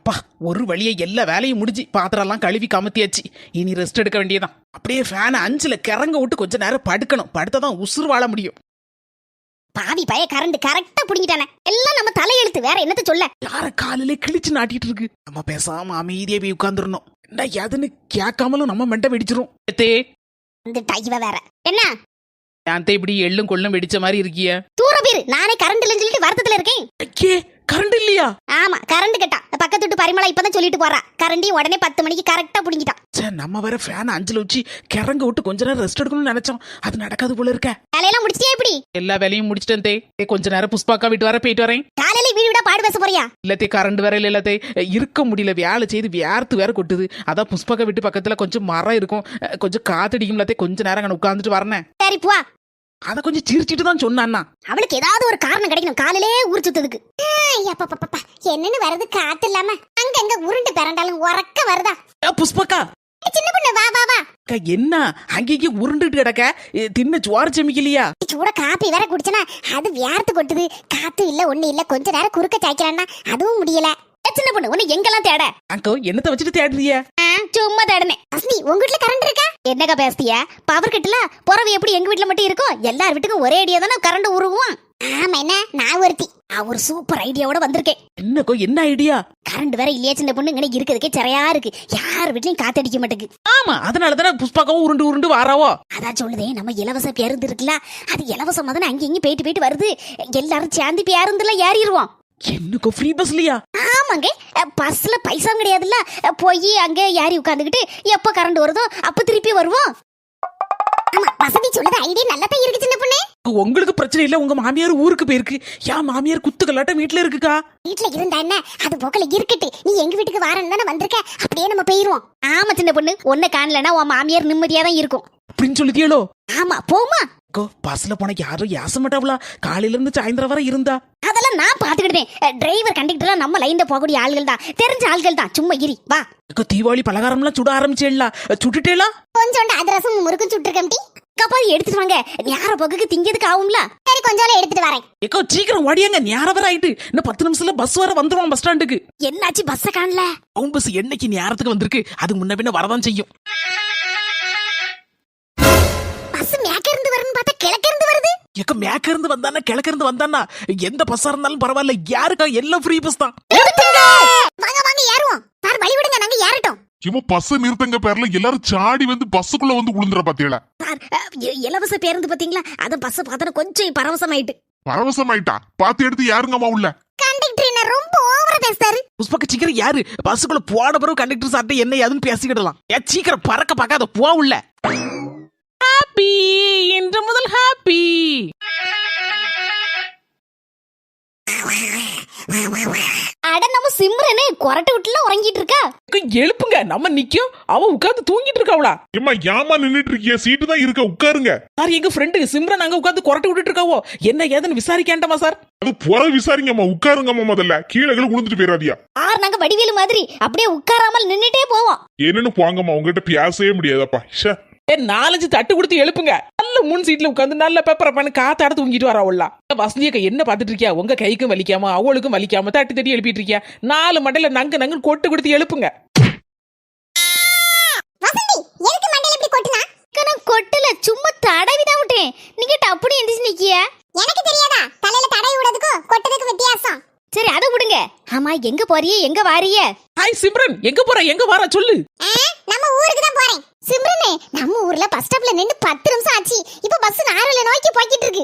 அப்பா ஒரு வழியை எல்லா வேலையும் முடிஞ்சு பாத்திரம் எல்லாம் கழுவி கமத்தியாச்சு. இனி ரெஸ்ட் எடுக்க வேண்டியதான். அப்படியே ஃபேனை 5ல கிறங்க விட்டு கொஞ்ச நேரம் படுக்கணும். படுத்தாதான் உசுறு வாழ முடியும். பாவி பய கரண்ட் கரெக்டா புடிங்கிட்டானே. எல்லாம் நம்ம தலையெழுத்து, வேற என்னத்த சொல்ல. யார காலிலே கிழிச்சு நாட்டிட்டு இருக்கு. நம்ம பேசாம அமைதியா போய் உட்கார்ந்துடணும். என்ன எதுன்னு கேட்காமலும் நம்ம மெண்ட வெடிச்சிரும். இவ வேற என்ன ஏன்தே இப்படி எள்ளும் கொள்ளும் வெடிச்ச மாதிரி இருக்கிய? தூர பேரு நானே கரண்ட் இல்லைன்னு சொல்லிட்டு வருத்தத்துல இருக்கேன். ஐயே கரண்ட் இல்லையா? ஆமா கரண்ட் கட்டா. பக்கத்து வீட்டு பரிமளா இப்பதான் சொல்லிட்டு போறா. கரண்டி உடனே 10 மணிக்கு கரெக்டா புடிங்கிட்டான். சே நம்ம வேற ஃபேன் 5ல வச்சு கிறங்க விட்டு கொஞ்ச நேரம் ரெஸ்ட் எடுக்கணும்னு நினைச்சோம். அது நடக்காது போல இருக்க. வேலையெல்லாம் முடிச்சிட்டியா? எப்படி எல்லா வேலையும் முடிச்சிட்டேன் தே. கொஞ்ச நேரம் புஷ்பாக்கா வீட்டு வர போயிட்டு வரேன். காலையில வீடு விட பாடு பேச போறியா? இல்லத்தே கரண்ட் வேற இல்லத்தே. இருக்க முடியல, வேலை செய்து வியார்த்து வேற கொட்டுது. அதான் புஷ்பாக்கா வீட்டு பக்கத்துல கொஞ்சம் மரம் இருக்கும், கொஞ்சம் காத்தடிக்கும்லத்தே. கொஞ்ச நேரம் அங்க உட்கார்ந்துட்டு வரேன். சரி போ. அத கொஞ்சம் சிரிச்சிட்டு தான் சொன்னான்னா. அவளுக்கு ஏதாவது ஒரு காரணம் கிடைக்கணும் காலையிலே ஊர் சுத்ததுக்கு. என்னன்னு வருது காத்து இல்லாம அங்க உருண்டு பிறண்டாலும் உறக்க வருதா? புஷ்பக்கா சின்ன பொண்ணு வா வா வா. என்ன அங்கேயே உருண்டுட்டு கிடக்க? தின்ன சோறு செமிக்கலையா? சூட காப்பி வேற குடிச்சனா அது வியார்த்து கொட்டுது. காத்து இல்ல ஒண்ணு இல்ல. கொஞ்ச நேரம் குறுக்க சாய்க்கலான்னா அதுவும் முடியல. சின்ன பொண்ணு உன்னை எங்கெல்லாம் தேட? அங்கோ என்னத்த வச்சுட்டு தேடுறிய? சும்மா தேடனே. அஸ்னி உங்க வீட்டுல கரண்ட் இருக்கா? என்னக்கா பேசுறிய? பவர் கட்டல பொறவு எப்படி எங்க வீட்டுல மட்டும் இருக்கும்? எல்லார் வீட்டுக்கும் ஒரே ஐடியா தானே கரண்ட் உருவும். ஆமா என்ன நான் ஒருத்தி ஒரு சூப்பர் ஐடியாவோட வந்திருக்கேன். என்னக்கோ என்ன ஐடியா? கரண்ட் வேற இல்லையா சின்ன பொண்ணு? இங்க இருக்கிறதுக்கே சரியா இருக்கு. யார் வீட்லயும் காத்தடிக்க மாட்டேங்குது. ஆமா அதனாலதானே புஷ்பாக்காவும் உருண்டு உருண்டு வாராவோ. அதான் சொல்லுதே நம்ம இலவச பேருந்து இருக்குல்ல, அது இலவசமா தானே அங்க இங்க போயிட்டு வருது. எல்லாரும் சேர்ந்து பேருந்துல ஏறிடுவோம். என்னக்கோ ஃப்ரீ பஸ்லயா? ஆமாங்க பஸ்ல பைசா கிடையாதுல்ல. போய் அங்க ஏறி உட்காந்துக்கிட்டு எப்ப கரண்ட் வருதோ அப்ப திருப்பி வருவோம். ஆமா வசதி சொல்லுது ஐடியா நல்லதான் இருக்கு சின்ன பொண்ணு. உங்களுக்கு பிரச்சனை இல்ல, உங்க மாமியார் ஊருக்கு போயிருக்கு. ஏன் மாமியார் குத்துக்கலாட்டம் வீட்டுல இருக்குக்கா? வீட்டுல இருந்தா என்ன, அது போக்கல இருக்கட்டு. நீ எங்க வீட்டுக்கு வரேன்னு தானே வந்திருக்க, அப்படியே நம்ம போயிருவோம். ஆமா சின்ன பொண்ணு ஒன்ன காணலன்னா உன் மாமியார் நிம்மதியா தான் இருக்கும் அப்படின்னு சொல்லிட்டியோ? ஆமா போமா. பஸ்ல போன யாரும் யாச மாட்டாவளா? காலையில இருந்து சாயந்தரம் வரை இருந்தா அதெல்லாம் நான் பாத்துக்கிட்டேன். டிரைவர் கண்டக்டர் நம்ம லைன்ல போகக்கூடிய ஆள்கள் தான், தெரிஞ்ச ஆள்கள் தான். சும்மா இரி வா. தீபாவளி பலகாரம் எல்லாம் சுட ஆரம்பிச்சேல, சுட்டுட்டேலா? கொஞ்சோண்டு அதிரசம் முறுக்கும் சுட்டுருக்கம்டி. கப்பாதி எடுத்துட்டு வாங்க, ஞார போக்கு திங்கிறதுக்கு ஆகும்ல. சரி கொஞ்சம் எடுத்துட்டு வரேன். ஏக்கோ சீக்கிரம் ஓடியாங்க, ஞார வர ஆயிட்டு. இன்னும் 10 நிமிஷத்துல பஸ் வர வந்துருவோம் பஸ் ஸ்டாண்டுக்கு. என்னாச்சு பஸ்ஸ காணல? டவுன் பஸ் என்னைக்கு நேரத்துக்கு வந்திருக்கு, அது முன்ன பின்ன வரதான் செய்யும். பஸ் மேக்க இருந்து வரும்னு பார்த்தா கிழக்க இருந்து வருது. ஏக்க மேக்க இருந்து வந்தானா கிழக்க இருந்து வந்தானா எந்த பஸ்ஸா இருந்தாலும் பரவாயில்ல, யாருக்கா எல்லாம் ஃப்ரீ பஸ் தான். வாங்க வாங்க ஏறுவோம். சார் வழி விடுங்க, நாங்க ஏறட்டும். சும்மா பஸ் நிறுத்தங்க பேர்ல எல்லாரும் சாடி வந்து பஸ்ஸுக்குள்ள வந்து விழுந்துற பாத்தீங்களா? சார் இலவச பேருந்து பாத்தீங்களா? அத பஸ் பார்த்தா கொஞ்சம் பரவசமாயிட்டு. பரவசமாயிட்டா? பாத்து எடுத்து யாருங்கம்மா உள்ள? கண்டக்டர் என்ன ரொம்ப ஓவரா பேசுறாரு. புஷ்பக்க சீக்கிரம் யாரு பஸ்ஸுக்குள்ள போன பிறகு கண்டக்டர் சார்ட்ட என்ன ஏதுன்னு பேசிக்கிடலாம். சீக்கிரம் பறக்க பார்க்காத போ உள்ள. ஹாப்பி இன்று முதல் ஹாப்பி. அட நம்ம சிம்ரனே கொரட்டை விட்டுல உறங்கிட்டு இருக்கா. எழுப்புங்க, நம்ம நிக்கும், அவ உட்கார்ந்து தூங்கிட்டு இருக்காவளா? ஏம்மா யாமா நின்னுட்டு இருக்கீங்க? சீட்டு தான் இருக்க, உட்காருங்க. சார் எங்க ஃப்ரெண்டு சிம்ரன் அங்க உட்கார்ந்து கொரட்டை விட்டுட்டு இருக்காவோ, என்ன ஏதுன்னு விசாரிக்காண்டமா சார்? அது புற விசாரிங்கம்மா, உட்காருங்கம்மா. முதல்ல கீழே விழுந்துட்டு போயிடாதியா. நாங்க வடிவேலு மாதிரி அப்படியே உட்காராமல் நின்னுட்டே போவோம். என்னன்னு போங்கம்மா, உங்ககிட்ட பேசவே முடியாதப்பா. 4-5 தட்டு கொடுத்து எழுப்புங்க. நல்ல முன் சீட்ல உட்காந்து நல்ல பேப்பரை பண்ணி காத்தாட தூங்கிட்டு வரவுள்ள. வசந்தியக்க என்ன பாத்துட்டு இருக்கியா? உங்க கைக்கும் வலிக்காம அவளுக்கும் வலிக்காம தட்டி தட்டி எழுப்பிட்டு இருக்கியா? 4 மண்டையில நங்கு நங்கு கொட்டு கொடுத்து எழுப்புங்க. கொட்டுல சும்மா தடவிதான் விட்டேன். நீங்க அப்படி எந்திரிச்சு நிக்கிய? எனக்கு தெரியாதா தலையில தடவி விடுறதுக்கும் கொட்டதுக்கு வித்தியாசம். சரி அதை விடுங்க. ஆமா எங்க போறியே, எங்க வாரியே? ஹாய் சிம்ரன், எங்க போற எங்க வார சொல்லு. நம்ம ஊருக்கு தான் போறேன். சிம்ரனே நம்ம ஊர்ல பஸ் ஸ்டாப்ல நின்னு 10 நிமிஷம் ஆச்சு. இப்ப பஸ் நாரல நோக்கி போயிட்டு இருக்கு.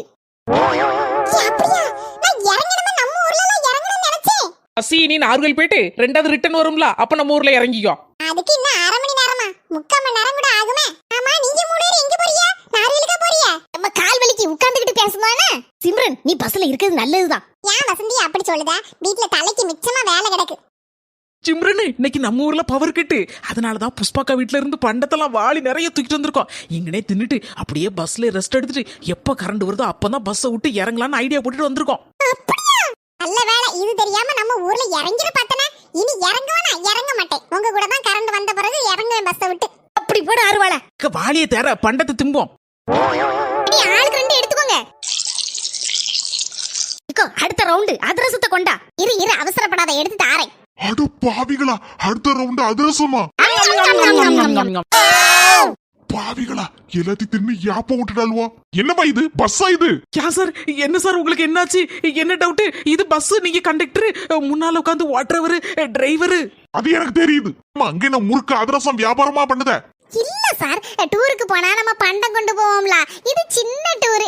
அப்படியே நான் இறங்கணுமா? நம்ம ஊர்ல நான் இறங்கணும்னு நினைச்சேன். அசி நீ நார்கல் போயிட்டு 2வது ரிட்டர்ன் வரும்ல, அப்ப நம்ம ஊர்ல இறங்கிக்கோ. அதுக்கு இன்னும் 1/2 மணி நேரமா? 3/4 மணி நேரம் கூட ஆகுமே. ஆமா நீங்க 3 பேர் எங்க போறீங்க? நார்கலுக்கு போறீங்க? நம்ம கால் வலிக்கு உட்கார்ந்துகிட்டு பேசணும்னா? சிம்ரன் நீ பஸ்ல இருக்கிறது நல்லதுதான். ஏன் வசந்தி அப்படி சொல்லுத? வீட்ல தலைக்கு மிச்சமா வேலை கிடக்கு. சிம்ரன் இன்னைக்கு நம்ம ஊர்ல பவர் கட்டு, அதனாலதான் புஷ்பாக்கா வீட்டுல இருந்து பண்டத்தெல்லாம் வாளி நிறைய தூக்கிட்டு வந்திருக்கோம். இங்கனே தின்னுட்டு அப்படியே பஸ்ல ரெஸ்ட் எடுத்துட்டு எப்ப கரண்ட் வருதோ அப்பதான் பஸ்ஸை விட்டு இறங்கலான்னு ஐடியா போட்டுட்டு வந்திருக்கோம். நல்ல வேலை, இது தெரியாம நம்ம ஊர்ல இறங்கிட பார்த்தனே. இனி இறங்குவனா? இறங்க மாட்டேன். உங்க கூட தான் கரண்ட் வந்த பிறகு இறங்குவேன் பஸ்ஸை விட்டு. அப்படி போட அருவாள வாளியை தேர பண்டத்தை திம்போம். நீ ஆளுக்கு 2 எடுத்துக்கோங்க. அடுத்த ரவுண்டு அதிரசத்தை கொண்டா. இரு அவசரப்படாத, எடுத்து தாரேன். அட பாவிகளா, அடுத்த ரவுண்ட் அதிரசமா? பாவிகளா, எல்லாத்தையும் திரும்பி யாப்ப விட்டுடாலுவா. என்னப்பா இது, பஸ்ஸா இது? யா சார், என்ன சார் உங்களுக்கு என்னாச்சு? என்ன டவுட்? இது பஸ், நீங்க கண்டக்டர், முன்னால உட்காந்து ஓட்டுறவரு டிரைவரு. அது எனக்கு தெரியுது. அங்க நான் முறுக்கு அதிரசம் வியாபாரமா பண்ணுத? இல்ல சார், டூருக்கு போனா நம்ம பண்டம் கொண்டு போவோம்ல, இது சின்ன டூர்,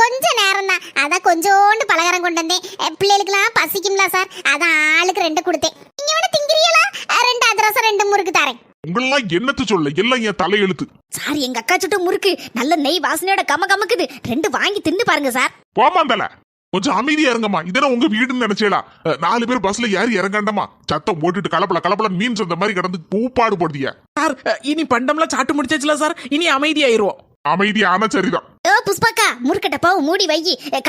கொஞ்ச நேரம் தான், அதான் கொஞ்சோண்டு பலகாரம் கொண்டு வந்தேன். பிள்ளைகளுக்குலாம் பசிக்கும்ல சார், அதான் ஆளுக்கு 2 கொடுத்தேன். நீங்க வேணா திங்கிறீங்களா? 2 அதிரசம் 2 முறுக்கு தரேன். உங்களெல்லாம் என்னத்து சொல்ல, எல்லாம் என் தலையெழுத்து. சார், எங்க அக்கா சுட்டு முறுக்கு நல்ல நெய் வாசனையோட கமக்குது, 2 வாங்கி தின்னு பாருங்க சார். போமாந்தல, கொஞ்சம் அமைதியா இருங்கம்மா. இதெல்லாம் உங்க வீடுன்னு நினைச்சேடா. 4 பேர் பஸ்ல ஏறி இறங்காண்டமா, சத்தம் போட்டுட்டு கலப்பல மீன் சொந்த மாதிரி கிடந்து பூப்பாடு போடுதிய. சார், இனி பண்டம்லாம் சாட்டு முடிச்சாச்சுல சார், இனி அமைதியாயிருவோம். அமைதியான சரிதான். புஷ்பாக்கா, முறுக்கட்ட பாவு மூடி வை,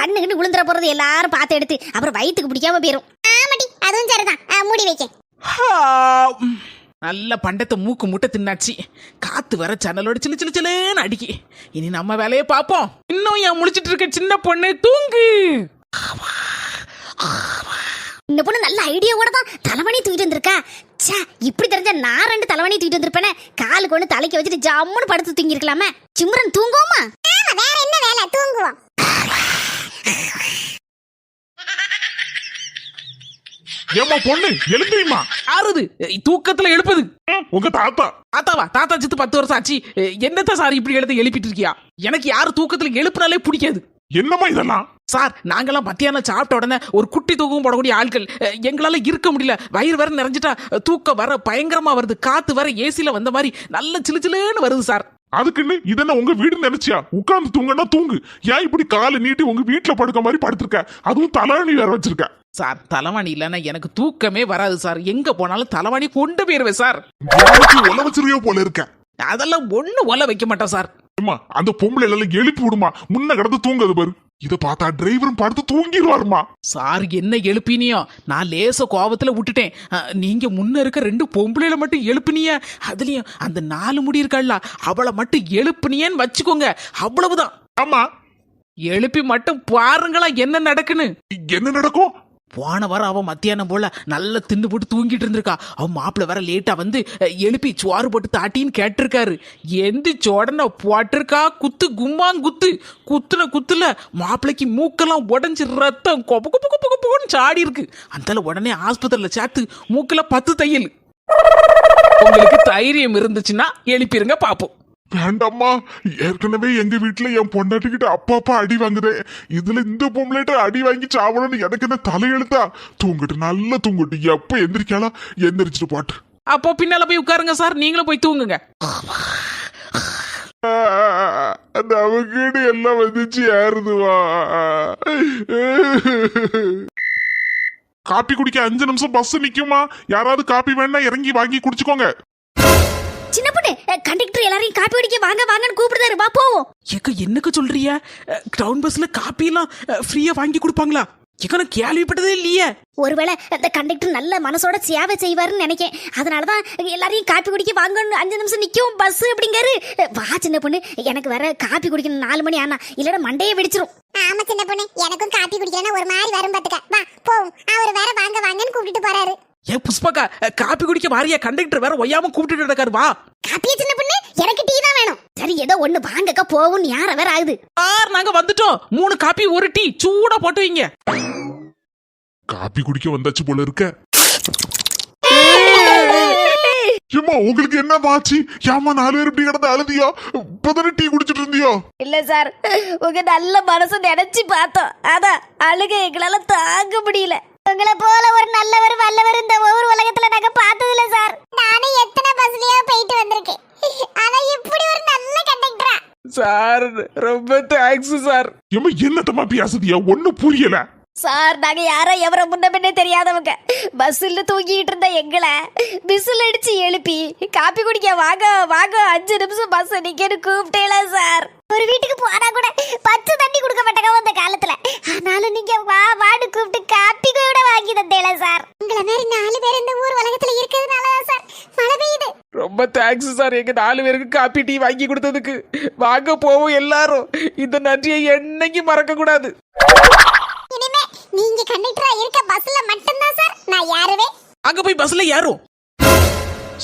கண்ணு விழுந்துற போறது எல்லாரும் பார்த்து எடுத்து அப்புறம் வயிற்றுக்கு பிடிக்காம போயிரும். ஆமாடி, அதுவும் சரிதான், மூடி வைக்க. நல்ல பண்டத்தை மூக்கு முட்டை தின்னாச்சு. காத்து வர சன்னலோட சிலு சிலு சிலுன்னு அடிக்கி. இனி நம்ம வேலையை பார்ப்போம். இன்னும் ஏன் முழிச்சிட்டு இருக்க சின்ன பொண்ணு, தூங்கு. இந்த பொண்ணு நல்ல ஐடியாவோட தான் தலைவணி தூக்கிட்டு வந்திருக்கா. ச்சே, இப்படி தெரிஞ்சா நான் 2 தலைவணி தூக்கிட்டு வந்திருப்பேனே. காலு கொண்டு தலைக்கு வச்சுட்டு ஜம்முன்னு படுத்து தூங்கி இருக்கலாமே. சிம்ரன், தூங்குவோமா? ஆமா, வேற என்ன வேலை, தூங்குவோம். ஏமா பொண்ணு, எழுந்துமா. ஆறுது தூக்கத்துல எழுப்புது. உங்க தாத்தா. தாத்தாவா? தாத்தா செத்து 10 வருஷம் ஆச்சு. என்னத்த சார் இப்படி எழுப்பிட்டு இருக்கியா? எனக்கு யாரு தூக்கத்துல எழுப்புனாலே பிடிக்காது. என்னமா இதெல்லாம்? சார், நாங்கெல்லாம் மத்தியானம் சாப்பிட்ட உடனே ஒரு குட்டி தூக்கம் போடக்கூடிய ஆட்கள். எங்களால இருக்க முடியல. வயிறு வர நிறைஞ்சிட்டா தூக்கம் வர பயங்கரமா வருது. காத்து வர ஏசில வந்த மாதிரி நல்ல சிலு சிலுன்னு வருது சார். அதுக்குன்னு இதென்ன உங்க வீடு நினைச்சியா? உட்கார்ந்து தூங்கன்னா தூங்கு. ஏன் இப்படி காலை நீட்டி உங்க வீட்டுல படுக்க மாதிரி படுத்திருக்க? அதுவும் தலைவணி வேற வச்சிருக்க. சார், தலைவாணி இல்லைன்னா எனக்கு தூக்கமே வராது சார். எங்க போனாலும் தலைவாணி கொண்டு போயிருவேன் சார். ஒல வச்சிருக்கோ போல இருக்க. அதெல்லாம் ஒண்ணு ஒல வைக்க மாட்டோம் சார். அந்த பொம்பளை எல்லாம் எழுப்பி விடுமா, முன்ன கிடந்து தூங்குது பாரு. இத பார்த்தா டிரைவரும் படுத்து தூங்கிடுவாருமா. சார், என்ன எழுப்பினியோ? நான் லேச கோபத்துல விட்டுட்டேன். நீங்க முன்ன இருக்க 2 பொம்பளையில மட்டும் எழுப்பினிய, அதுலயும் அந்த 4 முடி இருக்கல்ல, அவளை மட்டும் எழுப்பினியன்னு வச்சுக்கோங்க, அவ்வளவுதான். ஆமா, எழுப்பி மட்டும் பாருங்களா என்ன நடக்குன்னு. என்ன நடக்கும்? போன வாரம் அவன் மத்தியானம் போல நல்லா தின்னு போட்டு தூங்கிட்டு இருந்திருக்கா. அவன் மாப்பிள்ள வர லேட்டா வந்து எழுப்பி சோறு போட்டு தாட்டின்னு கேட்டிருக்காரு. எந்திரிச்ச உடனே போட்டிருக்கா குத்து, கும்மாங்குத்து. குத்துல மாப்பிள்ளைக்கு மூக்கெல்லாம் உடஞ்சி ரத்தம் கொப்பு கொப்பு கொப்பு கொப்புன்னு சாடி இருக்கு. அந்த உடனே ஆஸ்பத்திரியில சேர்த்து மூக்குல 10 தையல். உங்களுக்கு தைரியம் இருந்துச்சுன்னா எழுப்பிருங்க பாப்போம். வேண்டாம்மா, ஏற்கனவே எங்க வீட்டுல என் பொண்டாட்டிக்கிட்ட அப்பா அடி வாங்குதே. இதுல இந்த பொம்பளைட்ட அடி வாங்கி சாவணும்னு எனக்கு என்ன தலையெழுத்தா? தூங்கிட்டு நல்லா தூங்கிட்டு எப்ப எந்திரிக்கலாம் எந்திரிச்சிட்டு பாட்டு. அப்போ பின்னால போய் உட்காருங்க சார், நீங்களும் போய் தூங்குங்க. அந்த அவங்கீடு எல்லாம் வந்துச்சு ஏறுதுவா. காப்பி குடிக்க 5 நிமிஷம் பஸ் நிக்குமா? யாராவது காப்பி வேணா இறங்கி வாங்கி குடிச்சுக்கோங்க. சின்ன பொண்ணு, கண்டக்டர் எல்லாரையும் காப்பி குடிக்க வாங்க வாங்கன்னு கூப்பிடுறாரு, வா போவோம். ஏக்க, என்னக்கு சொல்றியா? டவுன் பஸ்ல காப்பி எல்லாம் ஃப்ரீயா வாங்கி கொடுப்பாங்களா? ஏக்க, நான் கேள்விப்பட்டதே இல்லையே. ஒருவேளை அந்த கண்டக்டர் நல்ல மனசோட சேவை செய்வாருன்னு நினைக்கேன். அதனாலதான் எல்லாரையும் காப்பி குடிக்க வாங்கன்னு 5 நிமிஷம் நிக்கும் பஸ் அப்படிங்காரு. வா சின்ன பொண்ணு, எனக்கு வேற காப்பி குடிக்கணும் 4 மணி ஆனா, இல்லன்னா மண்டையே வெடிச்சிரும். ஆமா சின்ன பொண்ணு, எனக்கும் காப்பி குடிக்கலன்னா ஒரு மாதிரி வரும் பாத்துக்க. வா போவோம். அவர் வேற வாங்க வாங்கன்னு கூப்பிட்டு போறாரு. ஏ புஷ்பாக்கா, காப்பி குடிக்க வாரியா? கண்டக்டர் வேற ஒய்யாம கூப்பிட்டு இருக்காரு. வா. காப்பியா சின்ன பொண்ணு? எனக்கு டீ தான் வேணும். சரி, ஏதோ ஒண்ணு வாங்கக்கா போவும். யார வேற ஆகுது. நாங்க வந்துட்டோம். 3 காப்பி 1 டீ சூடா போட்டு வைங்க. காப்பி குடிக்க வந்தாச்சு போல இருக்க. ஏமா, உங்களுக்கு என்ன பாச்சு? ஏமா 4 பேர் இப்படி கிடந்து அழுதியோ? இப்பதானே டீ குடிச்சிட்டு இருந்தியோ? இல்ல சார், உங்க நல்ல மனசு நினைச்சு பார்த்தோம். அதான் அழுக எங்களால தாங்க முடியல. உங்களை போல ஒரு நல்லவர் வல்லவர் இந்த ஒவ்வொரு உலகத்துல நாங்க பார்த்ததில்ல சார். நானே எத்தனை பஸ்லயோ போயிட்டு வந்திருக்கேன். ஆனா இப்படி ஒரு நல்ல கண்டக்டரா? சார், ரொம்ப தேங்க்ஸ் சார். ஏமா, என்னத்தமா பேசுதியா? ஒன்னும் புரியல சார். நாங்க யாரோ எவரோ முன்ன பின்னே தெரியாதவங்க. பஸ்ல தூங்கிட்டு இருந்த எங்களை விசில் அடிச்சு எழுப்பி காப்பி குடிக்க வாங்க வாங்க 5 நிமிஷம் பஸ் நிக்கன்னு கூப்பிட்டேல சார். ஒரு வீட்டுக்கு போனா கூட 10 தண்ணி கொடுக்க மாட்டாங்க அந்த காலத்துல. ஆனாலும் நீங்க வா வாடு கூப்பிட்டு காப்பி கூட வாங்கி தந்தேல சார். உங்களை மாதிரி 4 பேர் இந்த ஊர் உலகத்துல இருக்கிறதுனால சார் மழை பெய்யுது. ரொம்ப தேங்க்ஸ் சார், எங்க 4 பேருக்கு காப்பி டீ வாங்கி கொடுத்ததுக்கு. வாங்க போவோம் எல்லாரும். இந்த நன்றியை என்னைக்கு மறக்க கூடாது. இனிமே நீங்க கண்டக்டரா இருக்க பஸ்ல மட்டும்தான் சார் நான் யாருவே. அங்க போய் பஸ்ல ஏறும்.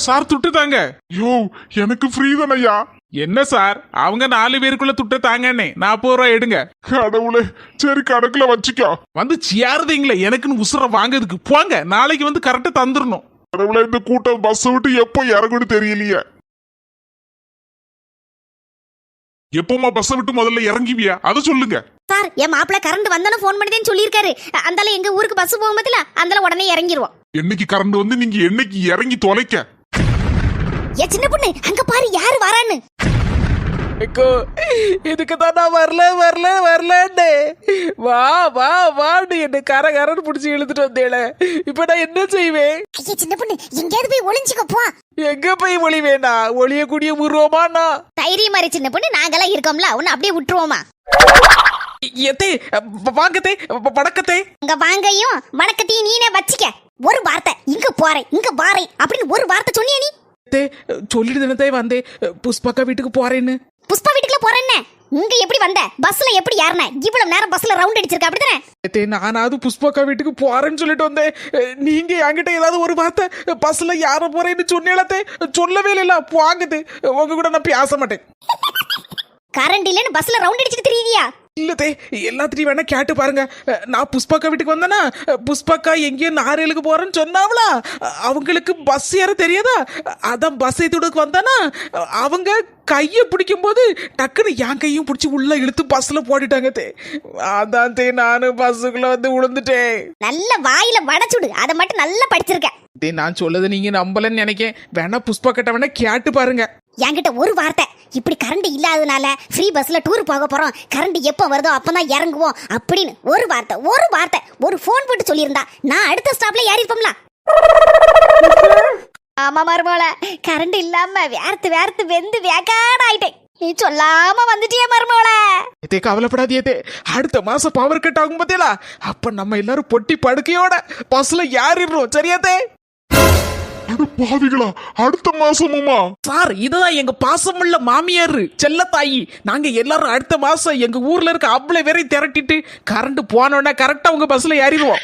சார் துட்டு தாங்க. யோ எனக்கு ஃப்ரீ தானையா? என்ன சார் அவங்க 4 பேருக்குள்ள துட்ட தாங்கன்னே 40 ரூபா எடுங்க. கடவுளே, சரி கணக்குல வச்சுக்கோ. வந்து சியாருதீங்களே எனக்குன்னு உசுர வாங்குறதுக்கு போங்க. நாளைக்கு வந்து கரெக்டா தந்துடணும். கடவுளே, இந்த கூட்டம் பஸ் விட்டு எப்போ இறங்குன்னு தெரியலையே. எப்போமா பஸ் விட்டு முதல்ல இறங்குவியா அதை சொல்லுங்க. சார் என் மாப்பிள்ள கரண்ட் வந்தாலும் ஃபோன் பண்ணிதேன்னு சொல்லியிருக்காரு. அந்தால எங்க ஊருக்கு பஸ் போகும்போதுல அந்தால உடனே இறங்கிடுவோம். என்னைக்கு கரண்ட் வந்து நீங்க என்னைக்கு இறங்கி தொலைக்க. ஏ சின்ன பொண்ணு அங்க பாரு யாரு வரான்னு. இதுக்குதான் நான் வரலன்னு வா வா வான்னு என்ன கரன்னு புடிச்சு இழுத்துட்டு வந்தேல. இப்ப நான் என்ன செய்வேன்? ஐயா சின்ன பொண்ணு எங்கேயாவது போய் ஒளிஞ்சுக்க போ. எங்க போய் ஒளிவேனா? ஒளியக்கூடிய உருவமானா? தைரியம் மாதிரி சின்ன பொண்ணு நாங்கெல்லாம் இருக்கோம்ல, உன்னை அப்படியே விட்டுருவோமா? எத்தே வாங்கத்தே வணக்கத்தே. அங்க வாங்கையும் வணக்கத்தையும் நீனே வச்சுக்க. ஒரு வார்த்தை இங்க போறேன் இங்க வாரேன் அப்படின்னு ஒரு வார்த்தை சொன்னியா நீ? சொல்லிட்டு தானே வந்தேன் புஷ்பாக்கா வீட்டுக்கு போறேன்னு. புஷ்பா வீட்டுக்குள்ள போறேன்னு இங்க எப்படி வந்த? பஸ்ல எப்படி ஏறின? இவ்வளவு நேரம் பஸ்ல ரவுண்ட் அடிச்சிருக்க அப்படிதானே? நானாவது புஷ்பாக்கா வீட்டுக்கு போறேன்னு சொல்லிட்டு வந்தேன். நீங்க என்கிட்ட ஏதாவது ஒரு வார்த்தை பஸ்ல யார போறேன்னு சொன்னீங்களே, சொல்லவே இல்ல. வாங்குது உங்க கூட நான் பேச மாட்டேன். கரண்ட் இல்லன்னு பஸ்ல ரவுண்ட் அடிச்சிட்டு தெரியுதியா? இல்லதே, எல்லாத்திட்டையும் வேணா கேட்டு பாருங்க. நான் புஷ்பாக்கா வீட்டுக்கு வந்தேனா, புஷ்பாக்கா எங்கேயோ நாரேலுக்கு போறேன்னு சொன்னாவளா, அவங்களுக்கு பஸ் ஏற தெரியாதா, அதான் பஸ் ஏத்துடுக்கு வந்தானா, அவங்க கையை பிடிக்கும் போது டக்குன்னு என் கையும் பிடிச்சி உள்ள இழுத்து பஸ்ல போட்டுட்டாங்க. அதான் நானும் பஸ்ஸுக்குள்ள வந்து விழுந்துட்டேன். நல்ல வாயில வடச்சுடு, அதை மட்டும் நல்லா படிச்சிருக்க. நான் சொல்லதை நீங்க நம்பலன்னு நினைக்கேன். வேணா புஷ்பா கிட்ட வேணா கேட்டு பாருங்க. என்கிட்ட ஒரு வார்த்தை, இப்படி கரண்ட் இல்லாதனால ஃப்ரீ பஸ்ல டூர் போக போறோம், கரண்ட் எப்போ வருதோ அப்பதான் இறங்குவோம் அப்படின்னு ஒரு வார்த்தை ஒரு போன் போட்டு சொல்லியிருந்தா நான் அடுத்த ஸ்டாப்ல ஏறி இருப்போம்ல. ஆமா மருமோள, கரண்ட் இல்லாம வேர்த்து வெந்து வேக்காட ஆயிட்டேன். நீ சொல்லாம வந்துட்டியே மருமோள. இதே கவலைப்படாதே, அடுத்த மாசம் பவர் கட் ஆகும் பார்த்தீங்களா, அப்ப நம்ம எல்லாரும் பொட்டி படுக்கையோட பஸ்ல ஏறிடுறோம். சரியாதே? அட பாவிகளா, அடுத்த மாசமுமா? சார் இதுதான் எங்க பாசமுள்ள மாமியார் செல்லத்தாயி. நாங்க எல்லாரும் அடுத்த மாசம் எங்க ஊர்ல இருக்க அவ்வளவு பேரை திரட்டிட்டு கரண்ட் போனோன்னா கரெக்டா உங்க பஸ்ல ஏறிடுவோம்.